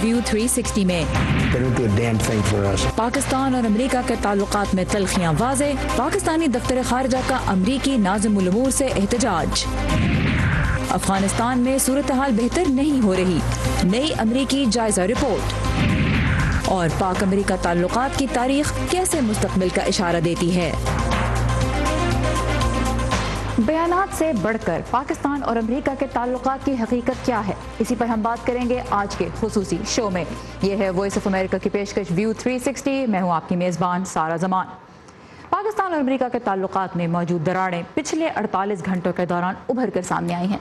View 360 में। They don't do a damn thing for us. Pakistan और America के ताल्लुकात में तलखियां वाज़े, पाकिस्तानी दफ्तर खारजा का अमरीकी नाज़िमुल उमूर से एहतजाज। अफगानिस्तान में सूरत हाल बेहतर नहीं हो रही, नई अमरीकी जायजा रिपोर्ट। और पाक अमेरिका ताल्लुकात की तारीख कैसे मुस्तकबिल का इशारा देती है। बयानात से बढ़कर पाकिस्तान और अमेरिका के ताल्लुकात की हकीकत क्या है, इसी पर हम बात करेंगे आज के खुसूसी शो में। यह है वॉइस ऑफ अमेरिका की पेशकश व्यू 360। मैं हूँ आपकी मेज़बान सारा जमान। पाकिस्तान और अमेरिका के ताल्लुकात में मौजूद दरारें पिछले 48 घंटों के दौरान उभर कर सामने आई हैं।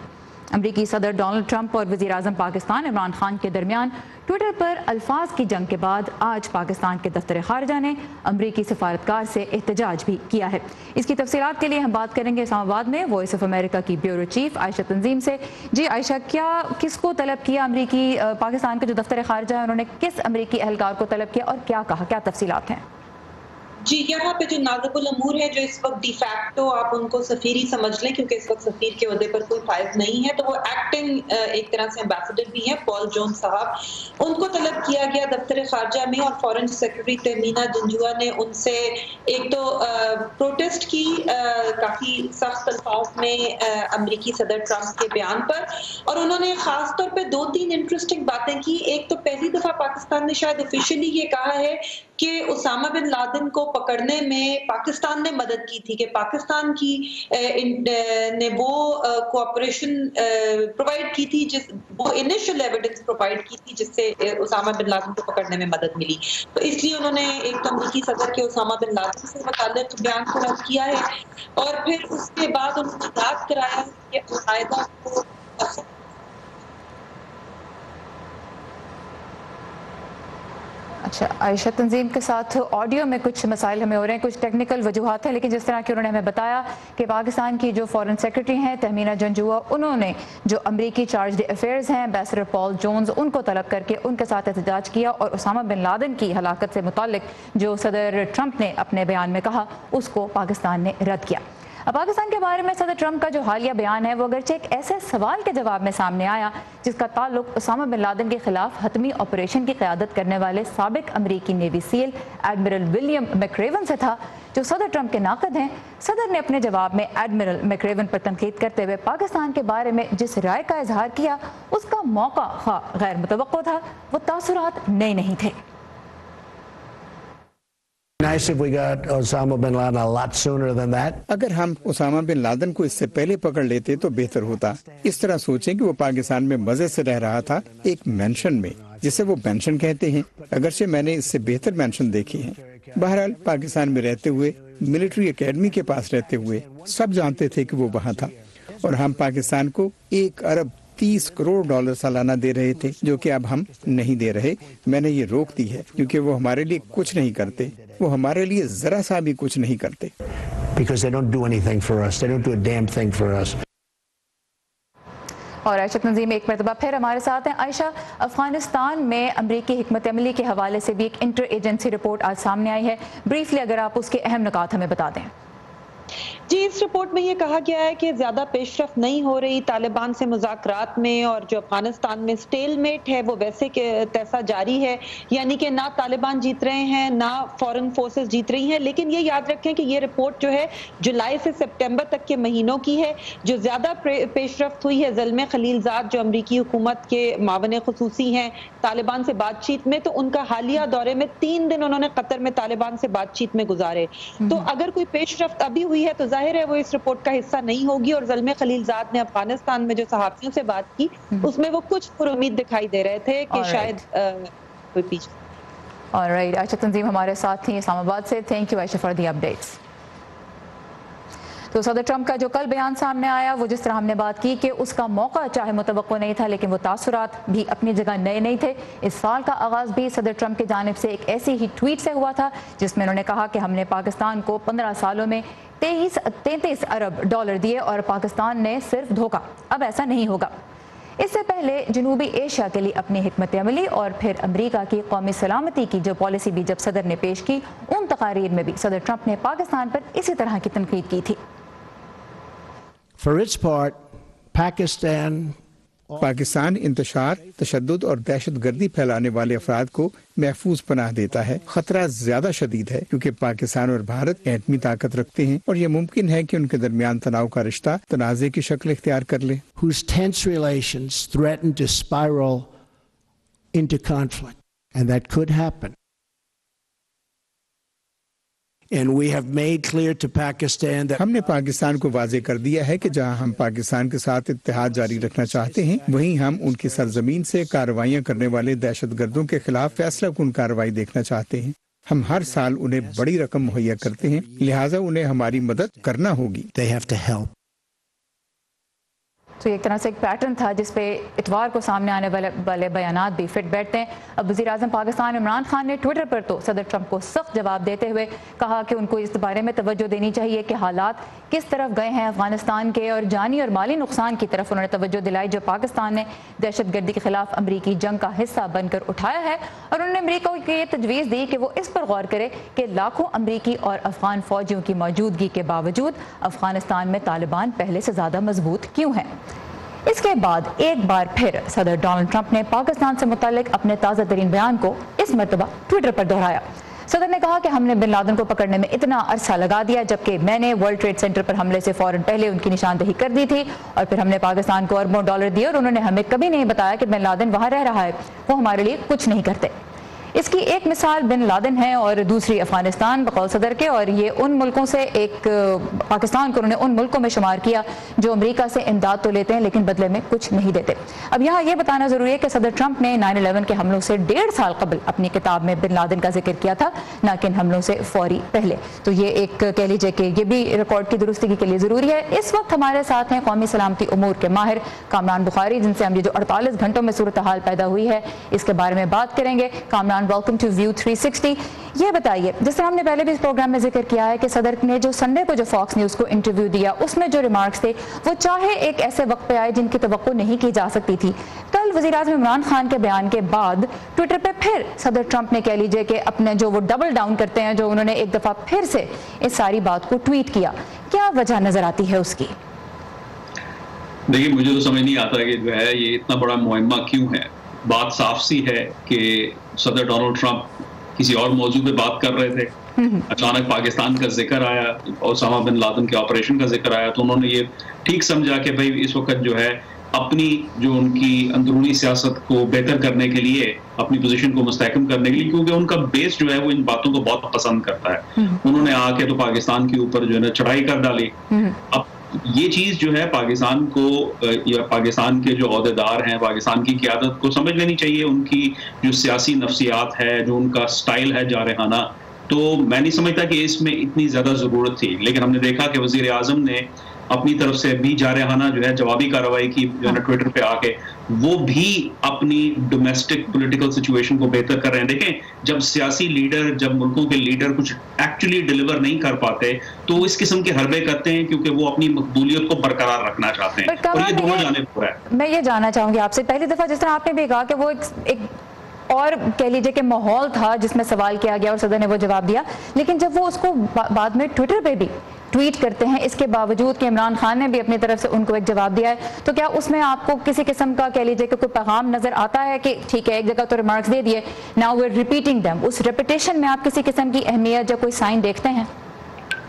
अमरीकी सदर डोनाल्ड ट्रंप और वज़ीर आज़म पाकिस्तान इमरान खान के दरमियान ट्विटर पर अल्फाज की जंग के बाद आज पाकिस्तान के दफ्तर खारजा ने अमरीकी सफारतकार से एहतजाज भी किया है। इसकी तफसीलात के लिए हम बात करेंगे इस्लामाबाद में वॉइस ऑफ अमेरिका की ब्यूरो चीफ आयशा तंजीम से। जी आयशा, किसको तलब किया अमरीकी पाकिस्तान के जो दफ्तर खारजा है, उन्होंने किस अमरीकी एहलकार को तलब किया और क्या कहा, क्या तफसीलात हैं? जी, यहाँ पे जो नाज़िमुल उमूर है, जो इस वक्त डिफैक्टो आप उनको सफीरी समझ लें, क्योंकि इस वक्त सफीर के ओहदे पर कोई फायद नहीं है, तो वो एक्टिंग एक तरह से एम्बेसडर भी हैं, पॉल जोन्स साहब। उनको तलब किया गया दफ्तर खारजा में और फॉरेन सेक्रेटरी तहमीना जंजुआ ने उनसे एक तो प्रोटेस्ट की काफ़ी सख्त अल्फाज में अमरीकी सदर ट्रंप के बयान पर, और उन्होंने ख़ास तौर पर 2-3 इंटरेस्टिंग बातें की। एक तो पहली दफ़ा पाकिस्तान ने शायद ऑफिशियली ये कहा है कि उसामा बिन लादेन को पकड़ने में पाकिस्तान ने मदद की थी, कि पाकिस्तान की ने वो कोऑपरेशन प्रोवाइड की थी, वो इनिशियल एविडेंस प्रोवाइड की थी जिससे उसामा बिन लादेन को पकड़ने में मदद मिली। तो इसलिए उन्होंने एक तो अमरीकी सदर के उसामा बिन लादेन से मुताल्लिक़ बयान को रद्द किया है, और फिर उसके बाद उन्होंने याद कराया कि अल-कायदा को अच्छा, आयशा तंजीम के साथ ऑडियो में कुछ मसाइल हमें हो रहे हैं, कुछ टेक्निकल वजूहात हैं, लेकिन जिस तरह की उन्होंने हमें बताया कि पाकिस्तान की जो फॉरेन सेक्रेटरी हैं तहमीना जंजुआ, उन्होंने जो अमरीकी चार्ज अफेयर्स हैं एम्बेसडर पॉल जोन्स, उनको तलब करके उनके साथ एहतजाज किया और उसामा बिन लादेन की हलाकत से मुताल्लिक जो सदर ट्रंप ने अपने बयान में कहा, उसको पाकिस्तान ने रद्द किया। अब पाकिस्तान के बारे में सदर ट्रंप का जो हालिया बयान है, वो अगरचे एक ऐसे सवाल के जवाब में सामने आया जिसका ताल्लुक उसामा बिन लादेन के खिलाफ हतमी ऑपरेशन की क़यादत करने वाले साबिक अमरीकी navy seal admiral William McRaven से था, जो सदर ट्रंप के नाक़द हैं। सदर ने अपने जवाब में एडमिरल मैक्रेवन पर तनकीद करते हुए पाकिस्तान के बारे में जिस राय का इजहार किया, उसका मौका गैर मुतवक्को था, वो तासुरात नए नहीं थे। Nice if we got Osama bin Laden a lot sooner than that. अगर हम उसामा बिन लादेन को इससे पहले पकड़ लेते तो बेहतर होता। इस तरह सोचें कि वो पाकिस्तान में मजे से रह रहा था एक मेंशन में, जिसे वो पेंशन कहते हैं, अगरचे मैंने इससे बेहतर मेंशन देखी हैं। बहरहाल पाकिस्तान में रहते हुए, मिलिट्री एकेडमी के पास रहते हुए सब जानते थे कि वो वहाँ था, और हम पाकिस्तान को 1 अरब 30 करोड़ डॉलर सालाना दे रहे थे, जो कि अब हम नहीं दे रहे। मैंने ये रोक दी है क्योंकि वो हमारे लिए कुछ नहीं करते, वो हमारे लिए जरा सा भी कुछ नहीं करते। Because they don't do anything for us. They don't do a damn thing for us. और आयशा तंजीम एक मरतबा फिर हमारे साथ हैं। आयशा, अफगानिस्तान में अमरीकी हिकमत अमली के हवाले से भी एक इंटर एजेंसी रिपोर्ट आज सामने आई है। ब्रीफली अगर आप उसके अहम नुकात हमें बता दें। जी, इस रिपोर्ट में ये कहा गया है कि ज़्यादा पेशरफ नहीं हो रही तालिबान से मुज़ाकरात में, और जो अफगानिस्तान में स्टेलमेट है वो वैसे के तैसा जारी है, यानी कि ना तालिबान जीत रहे हैं ना फॉरेन फोर्सेस जीत रही हैं। लेकिन ये याद रखें कि ये रिपोर्ट जो है जुलाई से सितंबर तक के महीनों की है। जो ज़्यादा पेशरफ्त हुई है ज़ल्मे खलीलजाद, जो अमरीकी हुकूमत के मावन खुसूसी हैं तालिबान से बातचीत में, तो उनका हालिया दौरे में 3 दिन उन्होंने कतर में तालिबान से बातचीत में गुजारे। तो अगर कोई पेशरफ्त अभी हुई है तो जाहिर है वो इस रिपोर्ट का हिस्सा नहीं होगी। और ज़ल्मे खलीलजाद ने अफगानिस्तान में जो सहाफ़ियों से बात की, उसमें वो कुछ पुरुमीद दिखाई दे रहे थे कि शायद कोई पीछे। ऑलराइट, आयशा तंजीम हमारे साथ थी इस्लामाबाद से। Thank you Ayesha for the updates. तो सदर ट्रंप का जो कल बयान सामने आया, वो जिस तरह हमने बात की कि उसका मौका चाहे मुतवक्को नहीं था, लेकिन वो तासुरात भी अपनी जगह नए नहीं थे। इस साल का आगाज़ भी सदर ट्रंप की जानिब से एक ऐसी ही ट्वीट से हुआ था जिसमें उन्होंने कहा कि हमने पाकिस्तान को 15 सालों में 33 अरब डॉलर दिए और पाकिस्तान ने सिर्फ धोखा। अब ऐसा नहीं होगा। इससे पहले जनूबी एशिया के लिए अपनी हिकमत अमली और फिर अमरीका की कौमी सलामती की जो पॉलिसी भी जब सदर ने पेश की, उन तकारीर में भी सदर ट्रंप ने पाकिस्तान पर इसी तरह की तनकीद की थी। For its part, Pakistan Pakistan इंतशार, तशद्दुद और दहशत गर्दी फैलाने वाले अफराद को महफूज पनाह देता है। खतरा ज्यादा शदीद है क्योंकि पाकिस्तान और भारत एटमी ताकत रखते हैं और ये मुमकिन है कि उनके दरमियान तनाव का रिश्ता तनाज़े की शक्ल इख्तियार कर ले। Whose tense relations threaten to spiral into conflict, and that could happen. And we have made clear to Pakistan that हमने पाकिस्तान को वाज़े कर दिया है कि जहां हम पाकिस्तान के साथ इत्तेहाद जारी रखना चाहते हैं, वहीं हम उनकी सरजमीन से कार्रवाइयां करने वाले दहशतगर्दों के खिलाफ फैसला कुन कार्रवाई देखना चाहते हैं। हम हर साल उन्हें बड़ी रकम मुहैया करते हैं, लिहाजा उन्हें हमारी मदद करना होगी। they have to help. तो एक तरह से एक पैटर्न था जिसपे इतवार को सामने आने वाले बयानात भी फिट बैठते हैं। अब वज़ीर आज़म पाकिस्तान इमरान खान ने ट्विटर पर तो सदर ट्रंप को सख्त जवाब देते हुए कहा कि उनको इस बारे में तवज्जो देनी चाहिए कि हालात किस तरफ गए हैं अफगानिस्तान के, और जानी और माली नुकसान की तरफ उन्होंने तवज्जो दिलाई जो पाकिस्तान ने दहशतगर्दी के खिलाफ अमरीकी जंग का हिस्सा बनकर उठाया है। और उन्होंने अमरीका को ये तजवीज़ दी कि वो इस पर गौर करे कि लाखों अमरीकी और अफगान फौजियों की मौजूदगी के बावजूद अफगानिस्तान में तालिबान पहले से ज़्यादा मजबूत क्यों हैं। इसके बाद एक बार फिर सदर डोनाल्ड ट्रंप ने पाकिस्तान से मुतालिक अपने ताज़ा तरीन बयान को इस मरतबा ट्विटर पर दोहराया। सदर ने कहा कि हमने बिन लादेन को पकड़ने में इतना अरसा लगा दिया, जबकि मैंने वर्ल्ड ट्रेड सेंटर पर हमले से फौरन पहले उनकी निशानदेही कर दी थी और फिर हमने पाकिस्तान को अरबों डॉलर दिए और उन्होंने हमें कभी नहीं बताया कि बिन लादेन वहाँ रह रहा है, वो हमारे लिए कुछ नहीं करते। इसकी एक मिसाल बिन लादेन है और दूसरी अफगानिस्तान बकौल सदर के, और ये उन मुल्कों से एक पाकिस्तान को उन्होंने उन मुल्कों में शुमार किया जो अमेरिका से इमदाद तो लेते हैं लेकिन बदले में कुछ नहीं देते। अब यहाँ ये बताना ज़रूरी है कि सदर ट्रंप ने 9/11 के हमलों से 1.5 साल कबल अपनी किताब में बिन लादेन का जिक्र किया था, ना कि इन हमलों से फौरी पहले। तो ये एक कह लीजिए कि ये भी रिकॉर्ड की दुरुस्ती के लिए ज़रूरी है। इस वक्त हमारे साथ हैं कौमी सलामती उमूर के माहिर कामरान बुखारी, जिनसे हम ये जो 48 घंटों में सूरत हाल पैदा हुई है इसके बारे में बात करेंगे। Kamran, welcome to view 360। ये बताइए, जिस तरह हमने पहले भी इस प्रोग्राम में जिक्र किया है कि सदर ने जो संडे को जो फॉक्स न्यूज़ को इंटरव्यू दिया उसमें जो रिमार्क्स थे वो चाहे एक ऐसे वक्त पे आए जिनकी तवक्को नहीं की जा सकती थी। कल वज़ीर आज़म इमरान खान के बयान के बाद ट्विटर पे फिर सदर ट्रंप ने कह लीजिए कि अपने जो वो डबल डाउन करते हैं, जो उन्होंने एक दफ़ा फिर से इस सारी बात को ट्वीट किया, क्या वजह नज़र आती है उसकी? देखिए, मुझे तो समझ नहीं आता कि जो है ये इतना बड़ा मुहिम्मा क्यों है। बात साफ सी है कि सदर डोनाल्ड ट्रंप किसी और मौजू पे बात कर रहे थे, अचानक पाकिस्तान का जिक्र आया, ओसामा बिन लादेन के ऑपरेशन का जिक्र आया, तो उन्होंने ये ठीक समझा कि भाई इस वक्त जो है अपनी जो उनकी अंदरूनी सियासत को बेहतर करने के लिए, अपनी पोजीशन को मुस्तहकम करने के लिए, क्योंकि उनका बेस जो है वो इन बातों को बहुत पसंद करता है, उन्होंने आके तो पाकिस्तान के ऊपर जो है ना चढ़ाई कर डाली। अब ये चीज जो है पाकिस्तान को या पाकिस्तान के जो ओहदेदार हैं, पाकिस्तान की क़यादत को समझ लेनी चाहिए। उनकी जो सियासी नफ्सियात है, जो उनका स्टाइल है जारहाना, तो मैं नहीं समझता कि इसमें इतनी ज्यादा जरूरत थी। लेकिन हमने देखा कि वजीर आजम ने अपनी तरफ से भी जारहाना जो है जवाबी कार्रवाई की, जो है ना ट्विटर पे आके वो भी अपनी डोमेस्टिक पॉलिटिकल सिचुएशन को बेहतर कर रहे हैं। देखें, जब सियासी लीडर, जब मुल्कों के लीडर कुछ एक्चुअली डिलीवर नहीं कर पाते तो इस किस्म के हरबे करते हैं, क्योंकि वो अपनी मकबूलियत को बरकरार रखना चाहते हैं, और ये दोनों जाने पर है। मैं ये जानना चाहूंगी आपसे, पहली दफा जिस तरह आपने भी कहा कि वो एक और कह लीजिए कि माहौल था जिसमें सवाल किया गया और सदर ने वो जवाब दिया, लेकिन जब वो उसको बाद में ट्विटर पे भी ट्वीट करते हैं, इसके बावजूद कि इमरान खान ने भी अपनी तरफ से उनको एक जवाब दिया है, तो क्या उसमें आपको किसी किस्म का कह लीजिए कि कोई पैगाम नजर आता है कि ठीक है एक जगह तो रिमार्क्स दे दिए, now we are repeating them, उस रेपिटेशन में आप किसी किस्म की अहमियत या कोई साइन देखते हैं?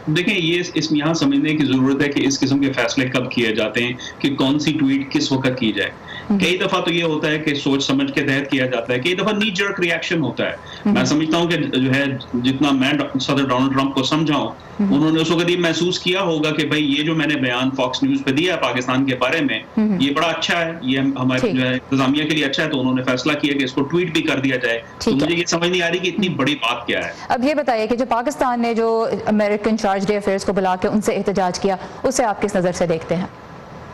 देखें, ये इसमें यहाँ समझने की जरूरत है कि इस किस्म के फैसले कब किए जाते हैं कि कौन सी ट्वीट किस वक्त की जाए। कई दफा तो ये होता है कि सोच समझ के तहत किया जाता है, कई दफा नी जर्क रिएक्शन होता है। मैं समझता हूँ कि जो है जितना मैं सदर डोनाल्ड ट्रंप को समझाऊं, उन्होंने उस वक्त ये महसूस किया होगा कि भाई ये जो मैंने बयान फॉक्स न्यूज पे दिया पाकिस्तान के बारे में, ये बड़ा अच्छा है, ये हमारे जो है इंतजामिया के लिए अच्छा है, तो उन्होंने फैसला किया कि इसको ट्वीट भी कर दिया जाए। तो मुझे ये समझ नहीं आ रही कि इतनी बड़ी बात क्या है। अब ये बताइए कि जो पाकिस्तान ने जो अमेरिकन चार्ज डे अफेयर्स को बुला के उनसे एहतजाज किया, उसे आप किस नजर से देखते हैं?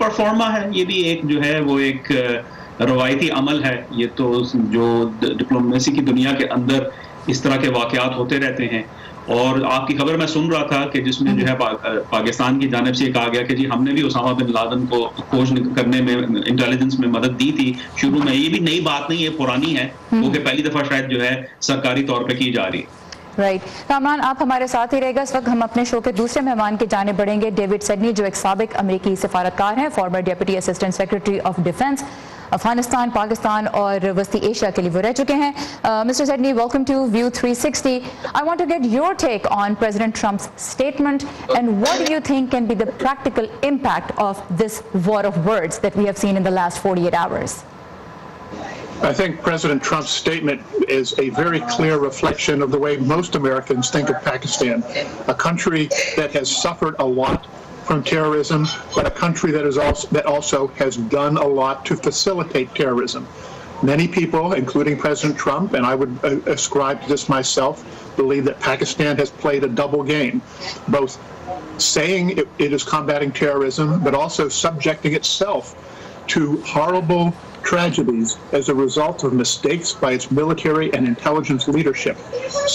परफॉर्मा है, ये भी एक जो है वो एक रवायती अमल है। ये तो जो डिप्लोमेसी की दुनिया के अंदर इस तरह के वाकयात होते रहते हैं। और आपकी खबर मैं सुन रहा था कि जिसमें जो है पाकिस्तान की जानिब से कहा गया कि जी हमने भी ओसामा बिन लादेन को खोज करने में, इंटेलिजेंस में मदद दी थी शुरू में। ये भी नई बात नहीं है, पुरानी है, वो कि पहली दफा शायद जो है सरकारी तौर पे की जा रही है। राइट कामरान, आप हमारे साथ ही रहेगा। इस वक्त हम अपने शो के दूसरे मेहमान की जाने बढ़ेंगे, डेविड सेडनी, जो एक साबिक अमेरिकी सफारतकार हैं, farmer deputy assistant secretary of defence. Afghanistan, Pakistan और वस्ती एशिया के लिए वो रह चुके हैं. Mr. Sedney, welcome to View 360. I want to get your take on President Trump's statement and what do you think can be the practical impact of this war of words that we have seen in the last 48 hours? I think President Trump's statement is a very clear reflection of the way most Americans think of Pakistan, a country that has suffered a lot from terrorism, but a country that also has done a lot to facilitate terrorism. Many people, including President Trump, and I would ascribe to this myself, believe that Pakistan has played a double game, both saying it is combating terrorism, but also subjecting itself to horrible tragedies as a result of mistakes by its military and intelligence leadership.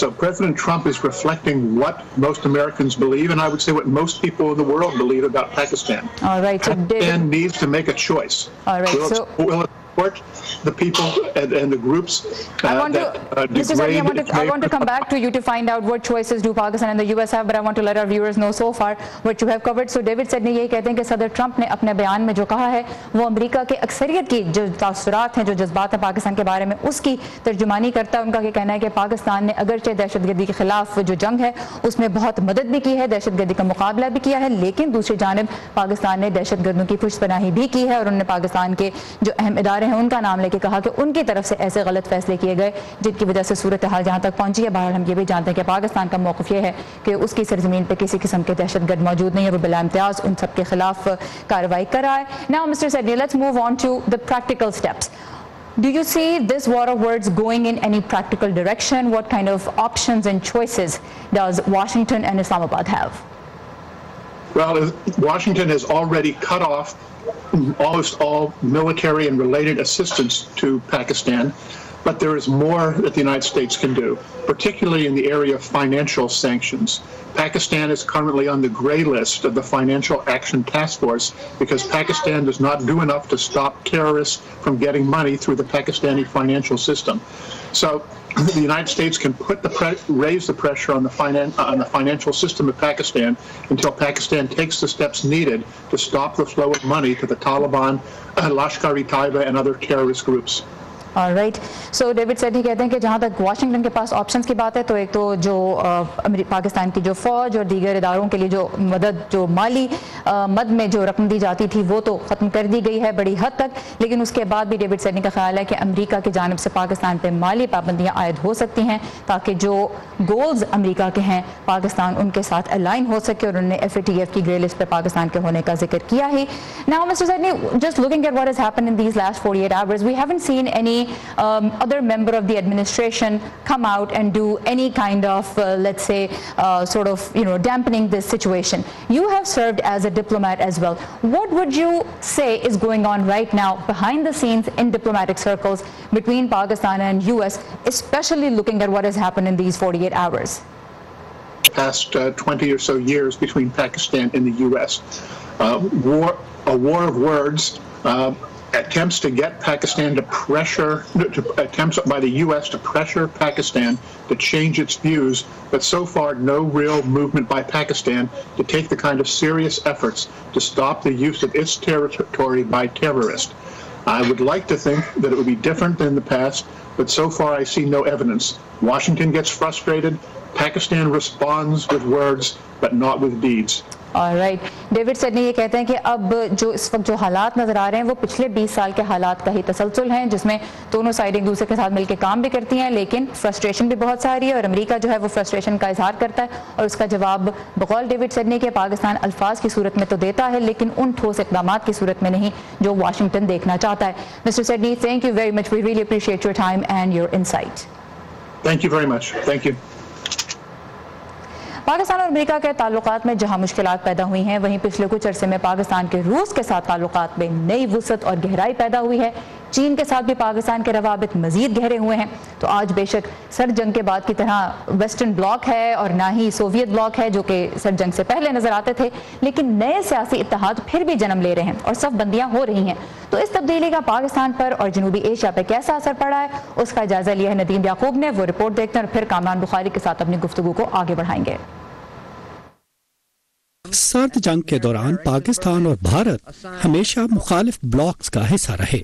So President Trump is reflecting what most Americans believe, and I would say what most people in the world believe about Pakistan. All right. So Pakistan needs to make a choice. All right. Will it support the people and the groups Mr. Sedney, I want to come back to you to find out what choices do Pakistan and the US have, but I want to let our viewers know so far what you have covered. So David Sedney ये कहते हैं कि सदर Trump ने अपने बयान में जो कहा है वो अमेरिका के अक्सरियत की जो तासुरात हैं, जो जज्बात हैं पाकिस्तान के बारे में, उसकी तर्जुमानी करता है. उनका ये कहना है कि पाकिस्तान ने अगरचे दहशतगर्दी के खिलाफ जो जंग है उसमें बहुत मदद भी की है, दहशतगर्दी का मुकाबला भी किया है, लेकिन दूसरी जानिब पाकिस्तान ने दहशतगर्दों की पुष्टपनाही भी की है और उन्होंने पाकिस्तान के जो अहम इदारे हैं उनका नाम लेके कहा कि उनकी तरफ से ऐसे गलत फैसले किए गए जिनकी वजह से सूरत हाल जहाँ तक पहुंची है. बहरहाल हम ये भी जानते हैं कि पाकिस्तान का मौक़िफ़ ये है कि उसकी सरजमीन पर किसी किस्म के दहशतगर्द मौजूद नहीं है, वो बिला इम्तियाज़ उन सब के खिलाफ कार्रवाई कर रहा है. Now, Mr. Sedney, let's move on to the practical steps. Do you see this war of words going in any practical direction? What kind of options and choices does Washington and Islamabad have? Well, Washington has already cut off almost all military and related assistance to Pakistan, but there is more that the United States can do, particularly in the area of financial sanctions. Pakistan is currently on the gray list of the Financial Action Task Force because Pakistan does not do enough to stop terrorists from getting money through the Pakistani financial system. So the United States can raise the pressure on the financial system of Pakistan until Pakistan takes the steps needed to stop the flow of money to the Taliban, Lashkar-e-Taiba, and other terrorist groups. Alright. So David Sedney कहते हैं कि जहाँ तक Washington के पास options की बात है तो एक तो जो पाकिस्तान की जो फौज और दीगर इदारों के लिए जो मदद, जो माली मद में जो रकम दी जाती थी वो तो ख़त्म कर दी गई है बड़ी हद तक, लेकिन उसके बाद भी डेविड सेडनी का ख्याल है कि अमेरिका की जानिब से पाकिस्तान पे माली पाबंदियाँ आयद हो सकती हैं ताकि जो गोल्स अमेरिका के हैं पाकिस्तान उनके साथ अलाइन हो सके, और उन्होंने FATF की ग्रे लिस्ट पे पाकिस्तान के होने का जिक्र किया ही. Now, Mr. Sedney, just looking at what has happened in these last 48 hours, we haven't seen any other member of the administration come out and do any kind of, let's say, sort of, dampening this situation. You have served as a diplomat as well. What would you say is going on right now behind the scenes in diplomatic circles between Pakistan and US, especially looking at what has happened in these 48 hours? Past 20 or so years between Pakistan and the US. A war of words, attempts to get Pakistan attempts by the U.S. to pressure Pakistan to change its views, but so far no real movement by Pakistan to take the kind of serious efforts to stop the use of its territory by terrorists. I would like to think that it would be different than the past, but so far I see no evidence. Washington gets frustrated, Pakistan responds with words, but not with deeds. Alright. David Sedney ये कहते हैं कि अब जो इस वक्त जो हालात नज़र आ रहे हैं वो पिछले 20 साल के हालात का ही तसलसल हैं, जिसमें दोनों साइड एक दूसरे के साथ मिलकर काम भी करती हैं, लेकिन फ्रस्ट्रेशन भी बहुत सारी है और अमेरिका जो है वो फ्रस्ट्रेशन का इजहार करता है और उसका जवाब बकौल डेविड सेडनी के पाकिस्तान अल्फाज की सूरत में तो देता है, लेकिन उन ठोस इक़दाम की सूरत में नहीं जो वाशिंगटन देखना चाहता है. Mister Sedney, thank you very much. We really appreciate your time and your insight. Thank you very much. Thank you. Pakistan और अमेरिका के ताल्लुकात में जहां मुश्किलात पैदा हुई हैं, वहीं पिछले कुछ अरसे में पाकिस्तान के रूस के साथ ताल्लुकात में नई वुसअत और गहराई पैदा हुई है. चीन के साथ भी पाकिस्तान के रवाबित मजीद गहरे हुए हैं. तो आज बेशक सर जंग के बाद की तरह वेस्टर्न ब्लॉक है और ना ही सोवियत ब्लॉक है जो कि सर जंग से पहले नजर आते थे, लेकिन नए सियासी इत्तेहाद फिर भी जन्म ले रहे हैं और सफ़बंदियां हो रही हैं. तो इस तब्दीली का पाकिस्तान पर और जनूबी एशिया पर कैसा असर पड़ा है उसका जायजा लिया है नदीम याकूब ने. वो रिपोर्ट देखते हैं और फिर कामरान बुखारी के साथ अपनी गुफ्तगू को आगे बढ़ाएंगे. सर्द जंग के दौरान पाकिस्तान और भारत हमेशा मुखालिफ ब्लॉक्स का हिस्सा रहे.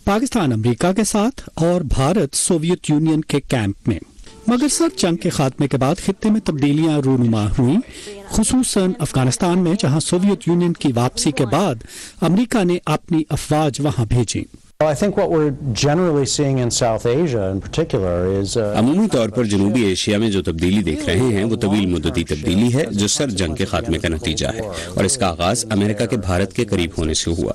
पाकिस्तान अमेरिका के साथ और भारत सोवियत यूनियन के कैंप में। मगर सर्द जंग के खात्मे के बाद खित्ते में तब्दीलियां रूनुमा हुई, खुसूसन अफगानिस्तान में, जहां सोवियत यूनियन की वापसी के बाद अमेरिका ने अपनी अफवाज वहां भेजी। I think what we're generally seeing in South Asia in particular is अमूमी तौर पर जनूबी एशिया में जो तब्दीली देख रहे हैं वो तवील मुद्दती तब्दीली है जो सर्द जंग के खात्मे का नतीजा है और इसका आगाज अमेरिका के भारत के करीब होने से हुआ।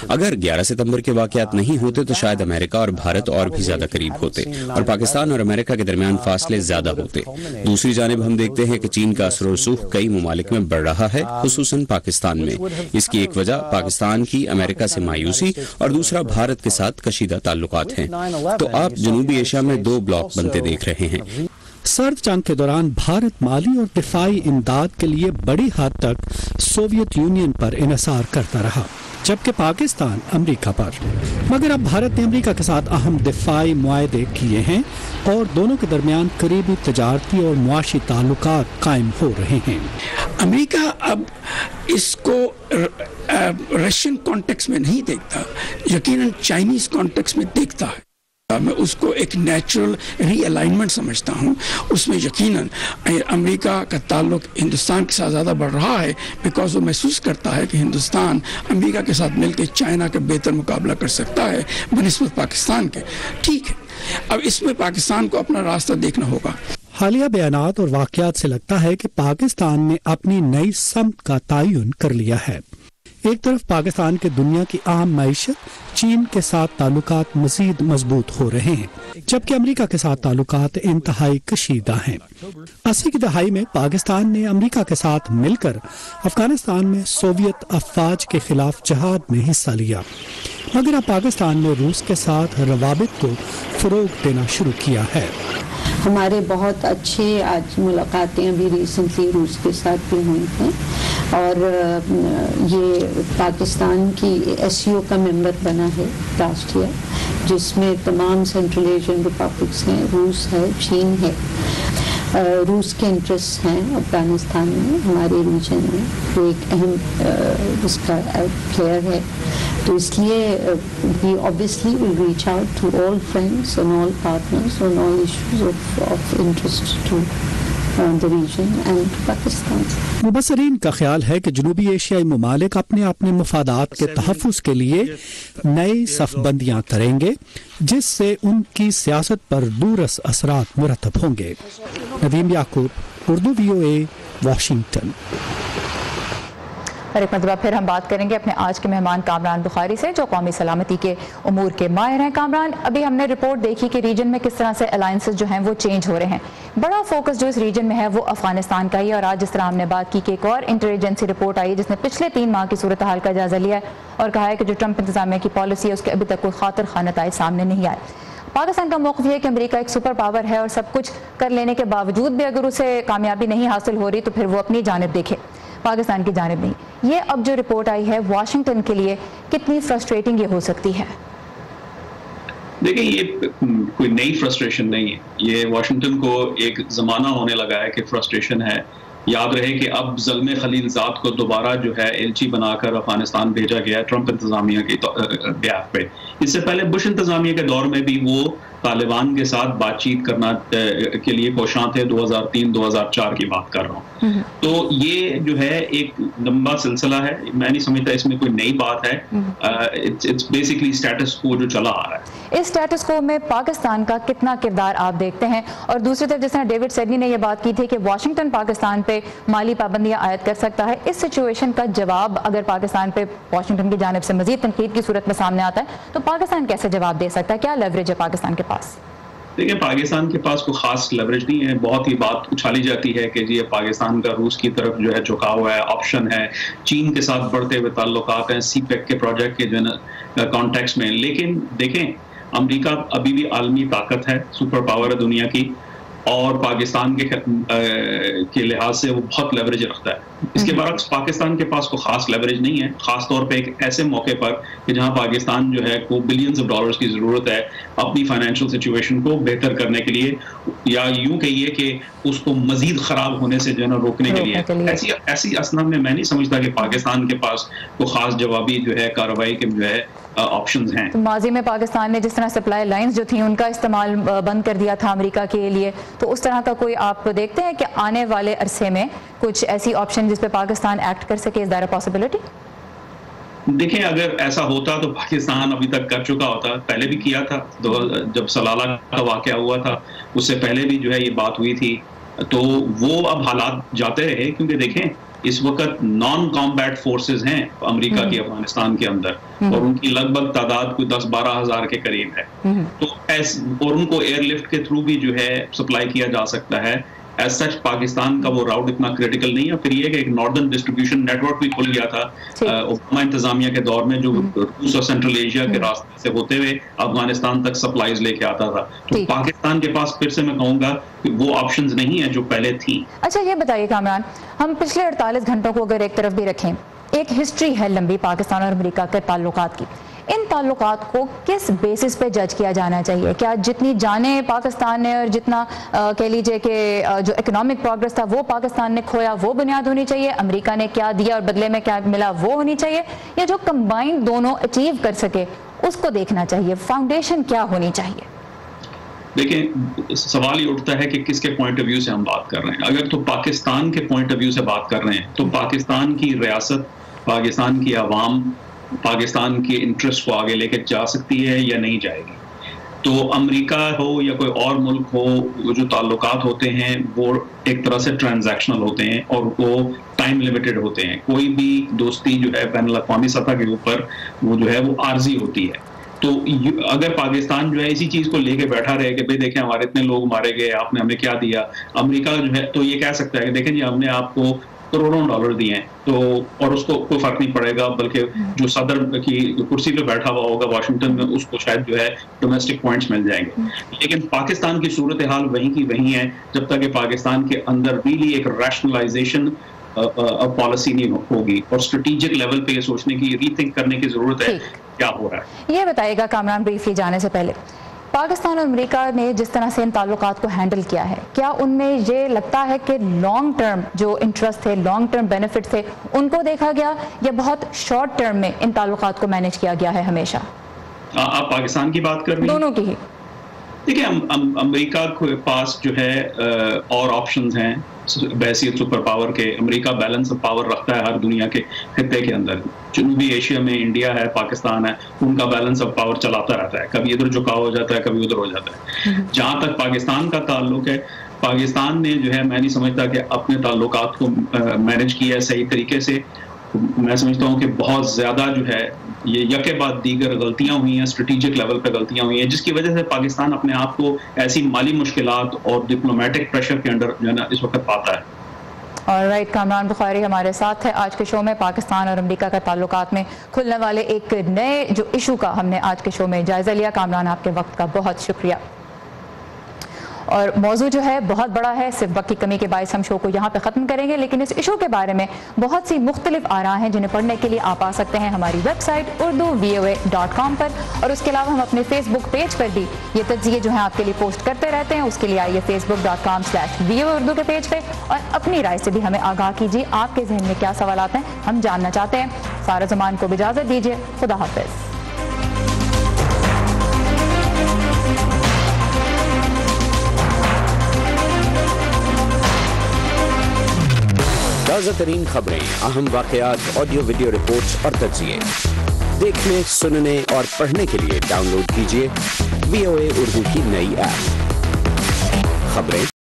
अगर 11 सितंबर के वाकयात नहीं होते तो शायद अमेरिका और भारत और भी ज्यादा करीब होते और पाकिस्तान और अमेरिका के दरमियान फासले ज्यादा होते। दूसरी जानिब हम देखते हैं कि चीन का असर और रसूख कई ममालिक में बढ़ रहा है, खुसूसन पाकिस्तान में। इसकी एक वजह पाकिस्तान की अमेरिका से मायूसी और दूसरा भारत के साथ कशीदा ताल्लुकात हैं। तो आप जनूबी एशिया में दो ब्लॉक बनते देख रहे हैं। सर्द जंग के दौरान भारत माली और दिफाई इमदाद के लिए बड़ी हद तक सोवियत यूनियन पर इन्हिसार करता रहा, जबकि पाकिस्तान अमेरिका पर। मगर अब भारत ने अमेरिका के साथ अहम दिफाई मुआहदे किए हैं और दोनों के दरमियान करीबी तजारती और मुआशी ताल्लुकात कायम हो रहे हैं। अमेरिका अब इसको रशियन कॉन्टेक्स्ट में नहीं देखता, यकीनन चाइनीज कॉन्टेक्स्ट में देखता है। मैं उसको एक नेचुरल रीअलाइनमेंट समझता हूँ। उसमें यकीनन अमेरिका का ताल्लुक हिंदुस्तान के साथ ज़्यादा बढ़ रहा है बिकॉज वो महसूस करता है कि हिंदुस्तान अमेरिका के साथ मिलकर चाइना का बेहतर मुकाबला कर सकता है बनिस्बत पाकिस्तान के। ठीक है, अब इसमें पाकिस्तान को अपना रास्ता देखना होगा। हालिया बयानात और वाक़यात से लगता है कि पाकिस्तान ने अपनी नई समत का तयन कर लिया है। एक तरफ पाकिस्तान के दुनिया की अहम मईशत चीन के साथ ताल्लुकात मजीद मजबूत हो रहे हैं, जबकि अमेरिका के साथ ताल्लुकात इंतहाई कशीदा हैं। 80 की दहाई में पाकिस्तान ने अमेरिका के साथ मिलकर अफगानिस्तान में सोवियत अफवाज के खिलाफ जहाद में हिस्सा लिया, मगर अब पाकिस्तान ने रूस के साथ रवाबित को फरोग देना शुरू किया है। हमारे बहुत अच्छे आज मुलाकातें अभी रिसेंटली रूस के साथ भी हुई हैं और ये पाकिस्तान की एससीओ का मेंबर बना है लास्ट ईयर, जिसमें तमाम सेंट्रल एशियन रिपब्लिक्स हैं, रूस है, चीन है। रूस के इंटरेस्ट हैं अफगानिस्तान में, हमारे रीजन में, वो एक अहम इसका प्लेयर है। तो इसलिए we obviously will reach out to all friends and all partners on all issues of interest to the region and Pakistan. मुबसरीन का ख्याल है कि जनूबी एशियाई ममालिक अपने अपने मफादात के तहफ़्फ़ुज़ के लिए नई सफ़बंदियाँ करेंगे, जिससे उनकी सियासत पर दूरस असरात मुरतब होंगे। नदीम याकूब, उर्दू VOA, वाशिंगटन। और एक मरतबा फिर हम बात करेंगे अपने आज के मेहमान कामरान बुखारी से, जो कौमी सलामती के उमूर के माहिर हैं। कामरान, अभी हमने रिपोर्ट देखी कि रीजन में किस तरह से अलायंसेस जो हैं वो चेंज हो रहे हैं। बड़ा फोकस जो इस रीजन में है वो अफगानिस्तान का ही है और आज जिस तरह हमने बात की कि एक और इंटर एजेंसी रिपोर्ट आई जिसने पिछले 3 माह की सूरत हाल का जायजा लिया है और कहा है कि जो ट्रंप इंतजामिया की पॉलिसी है उसके अभी तक कोई खातिर खानताए सामने नहीं आए। पाकिस्तान का मौक़िफ़ है कि अमेरिका एक सुपर पावर है और सब कुछ कर लेने के बावजूद भी अगर उसे कामयाबी नहीं हासिल हो रही तो फिर वो अपनी जानिब देखे, पाकिस्तान की जानिब नहीं। ये अब जो रिपोर्ट आई है वाशिंगटन के लिए कितनी फ्रस्ट्रेटिंग ये हो सकती है? देखिए, ये कोई नई फ्रस्ट्रेशन नहीं है। ये वाशिंगटन को एक ज़माना होने लगा है कि फ्रस्ट्रेशन है। याद रहे कि अब ज़ल्मे खलीलजाद को दोबारा जो है एलची बनाकर अफगानिस्तान भेजा गया ट्रंप इंतजामिया के ब्याह पे। इससे पहले बुश इंतजामिया के दौर में भी वो तालिबान के साथ बातचीत करना के लिए कोशां थे। 2003-2004 की बात कर रहा हूँ। तो ये जो है एक लंबा सिलसिला है, मैं नहीं समझता इसमें कोई नई बात है। इट्स बेसिकली स्टेटस को जो चला आ रहा है। इस स्टेटस को में पाकिस्तान का कितना किरदार आप देखते हैं? और दूसरी तरफ जिस तरह डेविड सेडनी ने यह बात की थी कि वाशिंगटन पाकिस्तान पे माली पाबंदियां आयद कर सकता है, इस सिचुएशन का जवाब अगर पाकिस्तान पे वाशिंगटन की जानिब से मजीद तनकीद की सूरत में सामने आता है तो पाकिस्तान कैसे जवाब दे सकता है? क्या लेवरेज है पाकिस्तान के पास? देखिए, पाकिस्तान के पास कोई खास लेवरेज नहीं है। बहुत ही बात उछाली जाती है कि जी पाकिस्तान का रूस की तरफ जो है झुकाव है, ऑप्शन है, चीन के साथ बढ़ते हुए ताल्लुकात हैं सीपेक के प्रोजेक्ट के जो कॉन्टेक्स्ट में। लेकिन देखें, अमेरिका अभी भी आलमी ताकत है, सुपर पावर है दुनिया की, और पाकिस्तान के लिहाज से वो बहुत लेवरेज रखता है। اس کے برعکس پاکستان کے پاس کوئی خاص لیوریج نہیں ہے، خاص طور پہ ایک ایسے موقع پر کہ جہاں پاکستان جو ہے کو بلینز آف ڈالرز کی ضرورت ہے اپنی فائنینشیل سچویشن کو بہتر کرنے کے لیے، یا یوں کہیے کہ اس کو مزید خراب ہونے سے جو ہے نا روکنے کے لیے. ایسی اسنا میں نہیں سمجھتا کہ پاکستان کے پاس کوئی خاص جوابی جو ہے کارروائی کے جو ہے آپشنز ہیں. ماضی میں پاکستان نے جس طرح سپلائی لائنز جو تھیں ان کا استعمال بند کر دیا تھا امریکہ کے لیے، تو اس طرح کا کوئی آپ دیکھتے ہیں کہ آنے والے عرصے میں کچھ ایسی آپشن جس پہ پاکستان ایکٹ کر سکے؟ Is there a possibility? دیکھیں اگر ایسا ہوتا تو پاکستان ابھی تک کر چکا ہوتا، پہلے بھی کیا تھا جب سلالہ کا واقعہ ہوا تھا، اس سے پہلے بھی جو ہے یہ بات ہوئی تھی. تو وہ اب حالات جاتے رہے، کیونکہ دیکھیں اس وقت نان کامبیٹ فورسز ہیں امریکہ کی افغانستان کے اندر، اور ان کی لگ بھگ تعداد کوئی 10-12 ہزار کے قریب ہے. تو اور ان کو ایئر لفٹ کے تھرو بھی جو ہے سپلائی کیا جا سکتا ہے. ایز سچ پاکستان کا وہ راؤٹ اتنا کریٹیکل نہیں ہے. پھر یہ کہ ایک ناردرن ڈسٹریبیوشن نیٹ ورک بھی کھل گیا تھا اوباما انتظامیہ کے دور میں، جو روس اور سینٹرل ایشیا کے راستے سے ہوتے ہوئے افغانستان تک سپلائیز لے کے آتا تھا. تو پاکستان کے پاس پھر سے میں کہوں گا کہ وہ آپشنز نہیں ہیں جو پہلے تھیں. اچھا یہ بتائیے کامران، ہم پچھلے 48 گھنٹوں کو اگر ایک طرف بھی رکھیں، ایک ہسٹری ہے لمبی پاکستان اور امریکہ کے تعلقات کی. ان تعلقات کو کس بیسس پہ جج کیا جانا چاہیے؟ کیا جتنی جانیں پاکستان نے اور جتنا کہہ لیجئے کہ جو اکنامک پروگرس تھا وہ پاکستان نے کھویا وہ بنیاد ہونی چاہیے، امریکہ نے کیا دیا اور بدلے میں کیا ملا وہ ہونی چاہیے، یا جو کمبائنڈ دونوں اچیو کر سکے اس کو دیکھنا چاہیے؟ فاؤنڈیشن کیا ہونی چاہیے؟ دیکھیں سوال یہ اٹھتا ہے کہ کس کے پوائنٹ آف ویو سے ہم بات کر رہے ہیں. اگر تو پاکستان کے پوائنٹ آف ویو سے بات کر رہے ہیں تو پاکستان کی ریاست، پاکستان کی عوام پاکستان کے انٹرسٹ کو آگے لے کے جا سکتی ہے یا نہیں جائے گی. تو امریکہ ہو یا کوئی اور ملک ہو، جو تعلقات ہوتے ہیں وہ ایک طرح سے ٹرانزیکشنل ہوتے ہیں اور وہ ٹائم لیمیٹڈ ہوتے ہیں. کوئی بھی دوستی جو ہے بین الاقوامی سطح کے اوپر وہ جو ہے وہ عارضی ہوتی ہے. تو اگر پاکستان جو ہے اسی چیز کو لے کے بیٹھا رہے کہ بھئی دیکھیں ہمارے اتنے لوگ مارے گئے، آپ نے ہمیں کیا دیا، امریکہ جو ہے تو یہ کہہ سکتا ہے کہ دیکھیں جی ہم نے آپ کو کروڑوں ڈالر دیے ہیں، تو اور اس کو کوئی فرق نہیں پڑے گا، بلکہ جو صدر کی کرسی پہ بیٹھا ہوا ہوگا واشنگٹن میں اس کو شاید جو ہے ڈومیسٹک پوائنٹس مل جائیں گے. لیکن پاکستان کی صورتحال وہیں کی وہیں ہے جب تک کہ پاکستان کے اندر ریلی ایک ریشنلائزیشن پالیسی نہیں ہوگی اور اسٹریٹجک لیول پہ یہ سوچنے کی، ری تھنک کرنے کی ضرورت ہے کیا ہو رہا ہے. یہ بتائیے گا کامران بریفلی جانے سے پہلے، پاکستان اور امریکہ نے جس طرح سے ان تعلقات کو ہینڈل کیا ہے، کیا ان میں یہ لگتا ہے کہ لانگ ٹرم جو انٹرسٹ تھے، لانگ ٹرم بینیفٹ تھے، ان کو دیکھا گیا یا بہت شارٹ ٹرم میں ان تعلقات کو مینیج کیا گیا ہے ہمیشہ؟ آپ پاکستان کی بات کر رہے ہیں؟ دونوں کی ہی. دیکھیں امریکہ کے پاس جو ہے اور آپشنز ہیں بحیثیت سپر پاور کے. امریکہ بیلنس آف پاور رکھتا ہے ہر دنیا کے خطے کے اندر. جنوبی ایشیا میں انڈیا ہے، پاکستان ہے، ان کا بیلنس آف پاور چلاتا رہتا ہے، کبھی ادھر جھکاؤ ہو جاتا ہے، کبھی ادھر ہو جاتا ہے. جہاں تک پاکستان کا تعلق ہے، پاکستان نے جو ہے میں نہیں سمجھتا کہ اپنے تعلقات کو مینیج کیا ہے صحیح طریقے سے. میں سمجھتا ہوں کہ بہت زیادہ جو ہے یہ یکے بعد دیگر غلطیاں ہوئی ہیں، اسٹریٹجک لیول پہ غلطیاں ہوئی ہیں، جس کی وجہ سے پاکستان اپنے آپ کو ایسی مالی مشکلات اور ڈپلومیٹک پریشر کے اندر جو ہے نا اس وقت پاتا ہے. آلرائٹ، کامران بخاری ہمارے ساتھ ہے آج کے شو میں. پاکستان اور امریکہ کا تعلقات میں کھلنے والے ایک نئے جو ایشو کا ہم نے آج کے شو میں جائزہ لیا. کامران آپ کے وقت کا بہت شکریہ. اور موضوع جو ہے بہت بڑا ہے، صرف وقت کی کمی کے باعث ہم شو کو یہاں پہ ختم کریں گے، لیکن اس ایشو کے بارے میں بہت سی مختلف آراء ہیں جنہیں پڑھنے کے لیے آپ آ سکتے ہیں ہماری ویب سائٹ urduvoa.com پر. اور اس کے علاوہ ہم اپنے فیس بک پیج پر بھی یہ تجزیے جو ہیں آپ کے لیے پوسٹ کرتے رہتے ہیں. اس کے لیے آئیے facebook.com/voaurdu کے پیج پہ اور اپنی رائے سے بھی ہمیں آگاہ کیجیے. آپ کے ذہن میں کیا سوالات ہیں ہم جاننا چاہتے ہیں. سارا زمان کو اجازت دیجیے. خدا حافظ. تازہ ترین خبریں، اہم واقعات، آڈیو ویڈیو رپورٹس اور تجزیے دیکھنے، سننے اور پڑھنے کے لیے ڈاؤن لوڈ کیجیے VOA اردو کی نئی ایپ. خبریں